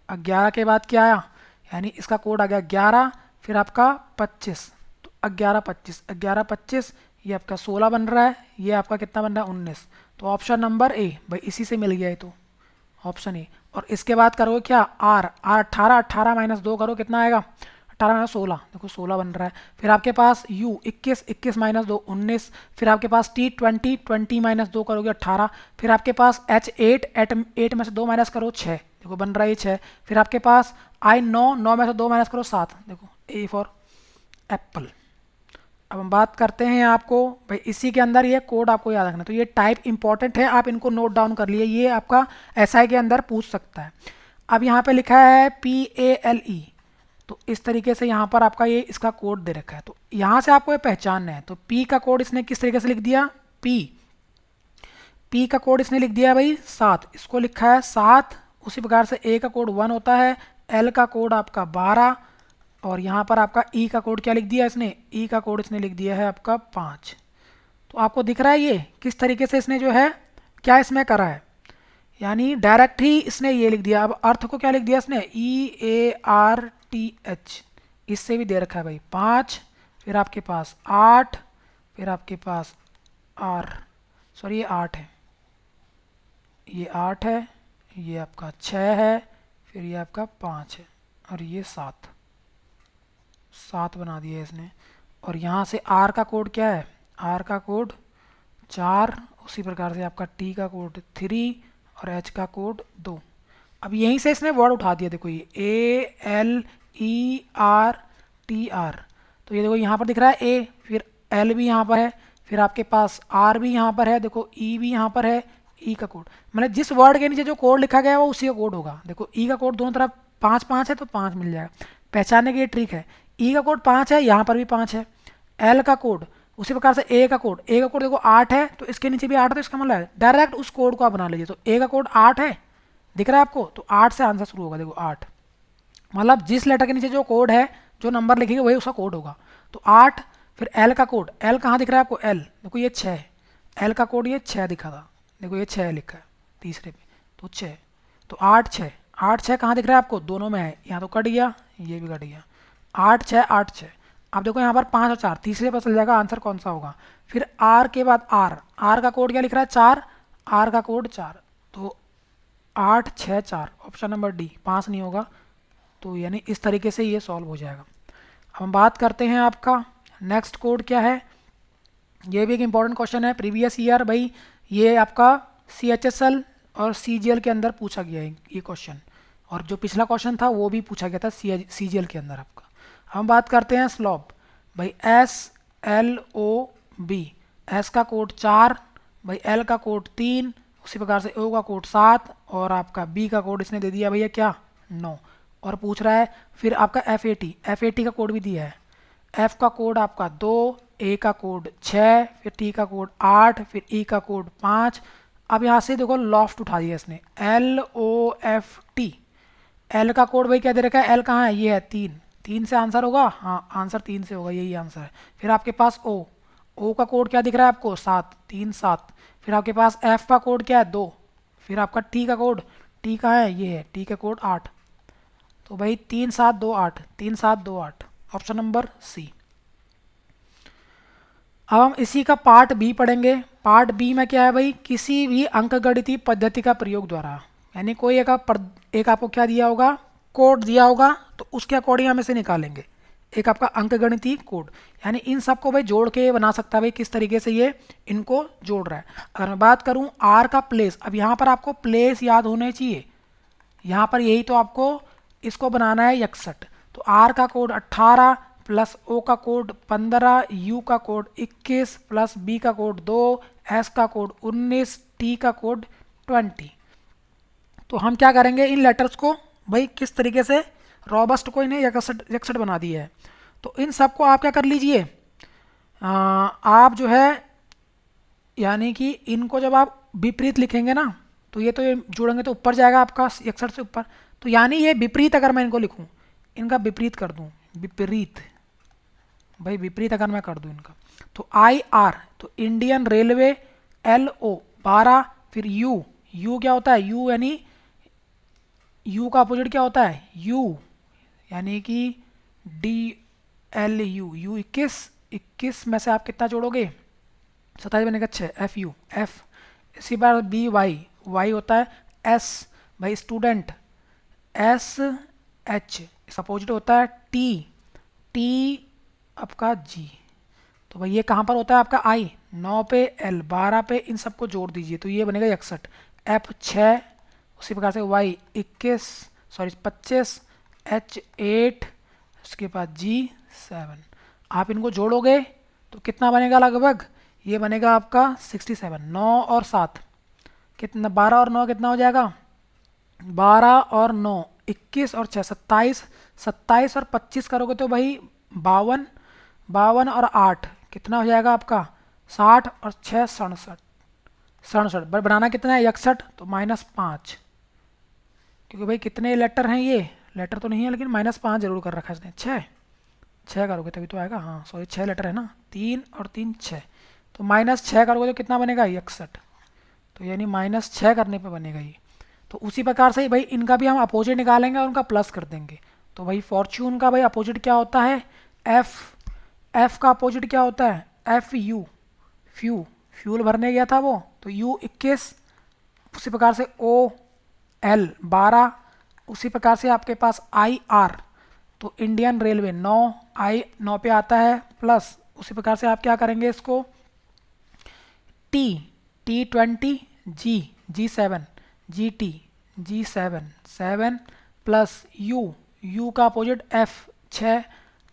11 के बाद क्या आया, यानी इसका कोड आ गया 11, फिर आपका 25, तो 11 25 11 25, ये आपका 16 बन रहा है, ये आपका कितना बन रहा है 19। तो ऑप्शन नंबर ए भाई इसी से मिल गया है, तो ऑप्शन ए। और इसके बाद करोगे क्या आर 18, 18 - 2 करो कितना आएगा, 18 - 16, देखो 16 बन रहा है। फिर आपके पास यू 21, 21 - 2 19। फिर आपके पास टी 20, 20 - 2 करोगे 18। फिर आपके पास एच 8, 8 में से 2 माइनस करो 6, देखो बन रहा है 6। फिर आपके पास आई 9, 9 में से 2 माइनस करो 7, देखो ए फॉर एप्पल। अब हम बात करते हैं आपको भाई इसी के अंदर ये कोड आपको याद रखना। तो ये टाइप इंपॉर्टेंट है, आप इनको नोट डाउन कर लिए, ये आपका एसआई के अंदर पूछ सकता है। अब यहाँ पे लिखा है PALE, तो इस तरीके से यहाँ पर आपका ये इसका कोड दे रखा है, तो यहाँ से आपको ये पहचानना है। तो पी का कोड इसने किस तरीके से लिख दिया, पी का कोड इसने लिख दिया है भाई 7, इसको लिखा है 7। उसी प्रकार से ए का कोड 1 होता है, एल का कोड आपका 12, और यहाँ पर आपका ई का कोड क्या लिख दिया इसने, ई का कोड इसने लिख दिया है आपका 5। तो आपको दिख रहा है ये किस तरीके से इसने जो है क्या इसमें करा है, यानी डायरेक्ट ही इसने ये लिख दिया। अब अर्थ को क्या लिख दिया इसने, EARTH, इससे भी दे रखा है भाई 5, फिर आपके पास 8, फिर आपके पास सॉरी ये 8 है, ये 8 है, ये आपका 6 है, फिर ये आपका 5 है, और ये 7 बना दिया इसने। और यहाँ से आर का कोड क्या है, आर का कोड 4, उसी प्रकार से आपका टी का कोड 3 और एच का कोड 2। अब यहीं से इसने वर्ड उठा दिया, देखो ये ALERTR, तो ये देखो यहाँ पर दिख रहा है ए, फिर एल भी यहाँ पर है, फिर आपके पास आर भी यहाँ पर है, देखो ई भी यहाँ पर है, ई का कोड मतलब जिस वर्ड के नीचे जो कोड लिखा गया है वो उसी का कोड होगा। देखो ई का कोड दोनों तरफ 5 5 है तो 5 मिल जाएगा, पहचानने की ये ट्रिक है। ई का कोड 5 है, यहाँ पर भी 5 है, एल का कोड उसी प्रकार से ए का कोड देखो 8 है, तो इसके नीचे भी 8 है, तो इसका मतलब है डायरेक्ट उस कोड को आप बना लीजिए। तो ए का कोड 8 है, दिख रहा है आपको, तो 8 से आंसर शुरू होगा, देखो 8, मतलब जिस लेटर के नीचे जो कोड है, जो नंबर लिखेंगे वही उसका कोड होगा। तो 8, फिर एल का कोड, एल कहाँ दिख रहा है आपको, एल देखो ये 6, एल का कोड ये 6 दिखा था, देखो ये 6 लिखा है तीसरे पे, तो 6, तो 8 6, 8 6 कहाँ दिख रहा है आपको, दोनों में है, यहाँ तो कट गया, ये भी कट गया, 8 6 8 6। अब देखो यहाँ पर 5 और 4, तीसरे पर चल जाएगा आंसर कौन सा होगा। फिर आर के बाद आर का कोड क्या लिख रहा है 4, आर का कोड 4, तो 8 6 4, ऑप्शन नंबर डी, 5 नहीं होगा। तो यानी इस तरीके से ये सॉल्व हो जाएगा। अब हम बात करते हैं आपका नेक्स्ट कोड क्या है, ये भी एक इंपॉर्टेंट क्वेश्चन है प्रीवियस ईयर भाई, ये आपका CHSL और CGL के अंदर पूछा गया है ये क्वेश्चन, और जो पिछला क्वेश्चन था वो भी पूछा गया था CGL के अंदर आपका। हम बात करते हैं स्लॉप भाई, SLOB, एस का कोड 4 भाई, एल का कोड 3, उसी प्रकार से ओ का कोड 7, और आपका बी का कोड इसने दे दिया भैया क्या 9, और पूछ रहा है फिर आपका FAT का कोड भी दिया है, एफ का कोड आपका 2, ए का कोड 6, फिर टी का कोड 8, फिर ई का कोड 5। अब यहाँ से देखो लॉफ्ट उठा दिया इसने, LOFT, एल का कोड भाई क्या दे रखा है, एल कहाँ है, ये है 3 से आंसर होगा, हाँ आंसर 3 से होगा, यही आंसर है। फिर आपके पास ओ का कोड क्या दिख रहा है आपको 7, 3 7, फिर आपके पास एफ का कोड क्या है 2, फिर आपका टी का कोड, टी कहाँ है, ये है, टी का कोड 8, तो भाई 3 7 2 8, 3 7 2 8, ऑप्शन नंबर सी। अब हम इसी का पार्ट बी पढ़ेंगे। पार्ट बी में क्या है भाई, किसी भी अंकगणितीय पद्धति का प्रयोग द्वारा, यानी कोई एक आपको क्या दिया होगा, कोड दिया होगा, तो उसके अकॉर्डिंग हम इसे निकालेंगे, एक आपका अंकगणितीय कोड, यानी इन सबको भाई जोड़ के बना सकता है भाई किस तरीके से ये इनको जोड़ रहा है। अगर मैं बात करूं आर का प्लेस, अब यहाँ पर आपको प्लेस याद होने चाहिए, यहाँ पर यही तो आपको इसको बनाना है 61, तो आर का कोड 18 प्लस ओ का कोड 15, यू का कोड 21 प्लस बी का कोड 2, एस का कोड 19, टी का कोड 20। तो हम क्या करेंगे, इन लेटर्स को भाई किस तरीके से रॉबस्ट को इन्हें 61 बना दिया है। तो इन सबको आप क्या कर लीजिए, आप जो है यानी कि इनको जब आप विपरीत लिखेंगे ना, तो ये जोड़ेंगे तो ऊपर जाएगा आपका 61 से ऊपर, तो यानी ये विपरीत अगर मैं इनको लिखूं, इनका विपरीत कर दूं, विपरीत भाई विपरीत अगर मैं कर दूं इनका, तो IR, तो इंडियन रेलवे, LO 12, फिर यू क्या होता है, यू यानी यू का अपोजिट क्या होता है, यू यानी कि DLU, यू 21 में से आप कितना जोड़ोगे 27 बनेगा 6, FU एफ, इसी बार BY होता है S भाई स्टूडेंट, SH इसका अपोजिट होता है T आपका G, तो भाई ये कहाँ पर होता है आपका I, 9 पे L, 12 पे, इन सबको जोड़ दीजिए तो ये बनेगा 61, F 6, उसी प्रकार से Y 25, H 8, उसके बाद G 7। आप इनको जोड़ोगे तो कितना बनेगा, लगभग ये बनेगा आपका 67। 9 और 7 कितना, 12 और 9 कितना हो जाएगा, 12 और 9 21 और 6 27, 27 और 25 करोगे तो भाई 52, 52 और 8 कितना हो जाएगा आपका 60 और 6 67, 67 बनाना कितना है 61, तो -5, क्योंकि भाई कितने लेटर हैं, ये लेटर तो नहीं है लेकिन -5 जरूर कर रखा है इसने। 6, 6 करोगे तभी तो आएगा, हाँ सॉरी 6 लेटर है ना, 3 और 3 6, तो -6 करोगे तो कितना बनेगा 61, तो यानी -6 करने पे बनेगा ये। तो उसी प्रकार से ही भाई इनका भी हम अपोजिट निकालेंगे और उनका प्लस कर देंगे। तो भाई फॉर्च्यून का भाई अपोजिट क्या होता है एफ, एफ का अपोजिट क्या होता है एफ यू, फ्यूल भरने गया था वो, तो यू 21, उसी प्रकार से ओ एल 12, उसी प्रकार से आपके पास आई आर, तो इंडियन रेलवे 9, आई 9 पे आता है प्लस, उसी प्रकार से आप क्या करेंगे इसको T, T 20, G, G 7, G T, G 7 7 plus U, U का अपोजिट एफ 6,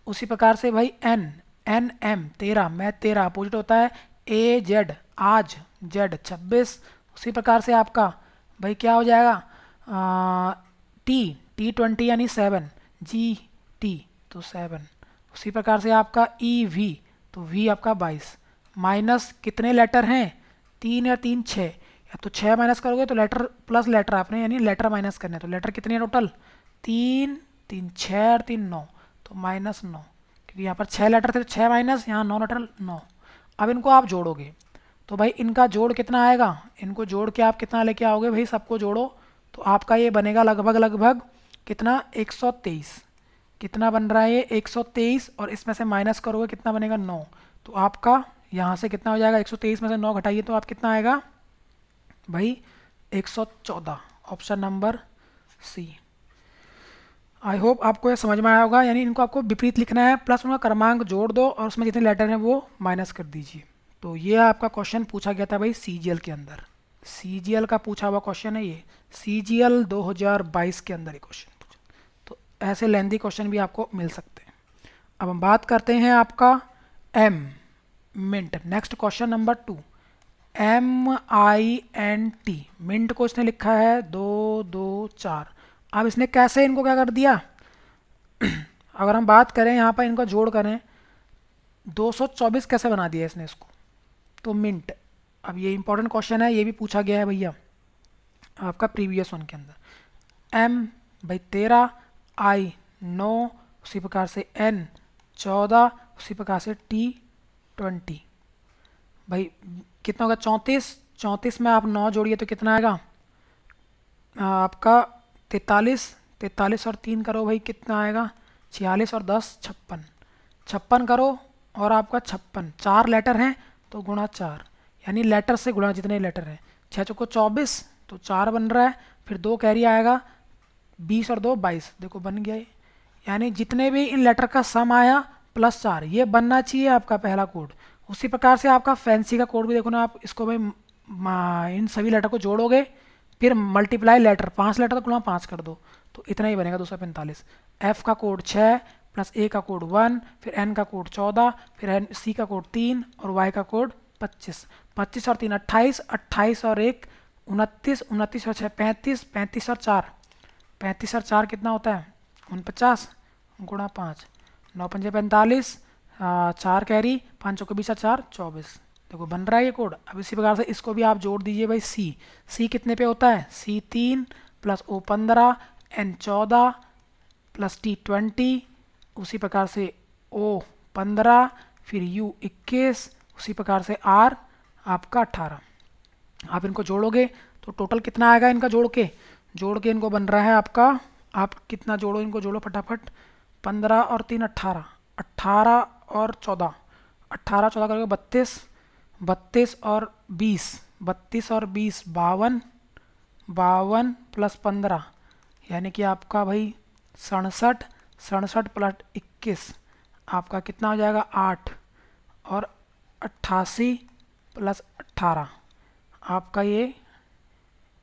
उसी प्रकार से भाई N, N M 13, math 13 opposite होता है ए जेड, आज जेड 26, उसी प्रकार से आपका भाई क्या हो जाएगा टी, टी 20 यानी 7, जी टी तो 7, उसी प्रकार से आपका ई वी, तो वी आपका 22, माइनस कितने लेटर हैं 3 या 3 6, या तो 6 माइनस करोगे तो लेटर प्लस लेटर आपने यानी लेटर माइनस करने, तो लेटर कितने हैं टोटल 3, 3 6 और 3 9, तो -9, क्योंकि यहाँ पर 6 लेटर थे तो 6 माइनस, यहाँ 9 लेटर 9। अब इनको आप जोड़ोगे तो भाई इनका जोड़ कितना आएगा, इनको जोड़ के आप कितना लेके आओगे भाई, सबको जोड़ो तो आपका ये बनेगा लगभग लगभग कितना 123, कितना बन रहा है ये 123, और इसमें से माइनस करोगे कितना बनेगा 9, तो आपका यहाँ से कितना हो जाएगा 123 में से 9 घटाइए तो आप कितना आएगा भाई 114, option number C. I hope आपको ये समझ में आया होगा, यानी इनको आपको विपरीत लिखना है प्लस उनका क्रमांक जोड़ दो और उसमें जितने लेटर हैं वो माइनस कर दीजिए। तो ये आपका क्वेश्चन पूछा गया था भाई सीजीएल के अंदर, सीजीएल का पूछा हुआ क्वेश्चन है ये, सीजीएल 2022 के अंदर ये क्वेश्चन पूछा, तो ऐसे लेंदी क्वेश्चन भी आपको मिल सकते हैं। अब हम बात करते हैं आपका M mint, next question number 2, MINT, mint को इसने लिखा है 2 2 4। अब इसने कैसे इनको क्या कर दिया अगर हम बात करें यहाँ पर इनका जोड़ करें 224 कैसे बना दिया इसने इसको, तो मिंट। अब ये इंपॉर्टेंट क्वेश्चन है, ये भी पूछा गया है भैया आपका प्रीवियस वन के अंदर। एम भाई 13, आई 9, उसी प्रकार से एन 14, उसी प्रकार से टी 20, भाई कितना होगा 34, 34 में आप 9 जोड़िए तो कितना आएगा आपका 43, 43 और 3 करो भाई कितना आएगा 46 और 10 56, 56 करो और आपका 56, 4 लेटर हैं तो गुणा 4, यानी लेटर से गुणा जितने लेटर हैं, 6 चौको 24 तो 4 बन रहा है, फिर 2 कैरी आएगा 20 और 2 22, देखो बन गया ये, यानी जितने भी इन लेटर का सम आया प्लस 4, ये बनना चाहिए आपका पहला कोड। उसी प्रकार से आपका फैंसी का कोड भी देखो ना, आप इसको भाई इन सभी लेटर को जोड़ोगे फिर मल्टीप्लाई लेटर, 5 लेटर तो गुणा 5 कर दो तो इतना ही बनेगा 245। एफ का कोड 6 प्लस ए का कोड 1, फिर एन का कोड 14, फिर एन सी का कोड 3 और वाई का कोड 25, 25 और 3 28, 28 और 1 29, 29 और 6 35, 35 और 4, 35 और 4 कितना होता है 49 गुणा 5, 9 पंजे 45, 4 कैरी 5 चौके 20 4 24, देखो बन रहा है ये कोड। अब इसी प्रकार से इसको भी आप जोड़ दीजिए भाई सी, सी कितने पे होता है C 3 plus O 15, N 14 plus T 20, उसी प्रकार से ओ 15, फिर यू 21, उसी प्रकार से आर आपका 18। आप इनको जोड़ोगे तो टोटल कितना आएगा इनका जोड़ के इनको बन रहा है आपका, आप कितना जोड़ो इनको जोड़ो फटाफट, 15 और 3 18, 18 और 14, 18 14 करोगे 32, 32 और 20, 32 और 20 52, 52 प्लस 15 यानी कि आपका भाई 67, 67 प्लस 21 आपका कितना हो जाएगा 8, और 88 प्लस 18 आपका ये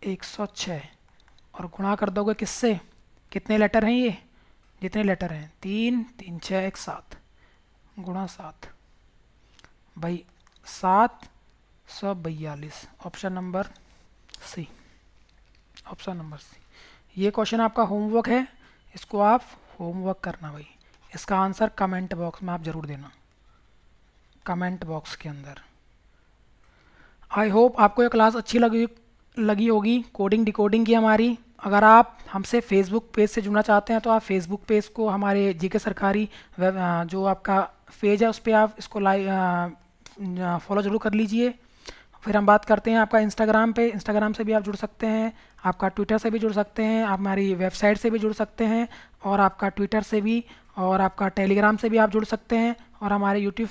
106, और गुणा कर दोगे किससे, कितने लेटर हैं ये, जितने लेटर हैं 3 3 6 1 7 गुणा 7 भाई 742, option number C, option number C. ये क्वेश्चन आपका होमवर्क है, इसको आप होमवर्क करना भाई। इसका आंसर कमेंट बॉक्स में आप ज़रूर देना, कमेंट बॉक्स के अंदर। आई होप आपको ये क्लास अच्छी लगी लगी होगी, कोडिंग डिकोडिंग की हमारी। अगर आप हमसे फेसबुक पेज से जुड़ना चाहते हैं तो आप फेसबुक पेज को हमारे जीके सरकारी वेब जो आपका पेज है उस पर आप इसको फॉलो ज़रूर कर लीजिए। फिर हम बात करते हैं आपका इंस्टाग्राम पे, इंस्टाग्राम से भी आप जुड़ सकते हैं, आपका ट्विटर से भी जुड़ सकते हैं, आप हमारी वेबसाइट से भी जुड़ सकते हैं, और आपका ट्विटर से भी और आपका टेलीग्राम से भी आप जुड़ सकते हैं, और हमारे यूट्यूब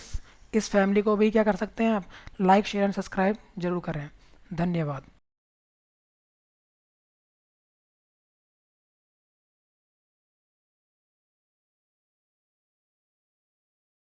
इस फैमिली को भी क्या कर सकते हैं आप, लाइक शेयर एंड सब्सक्राइब जरूर करें। धन्यवाद।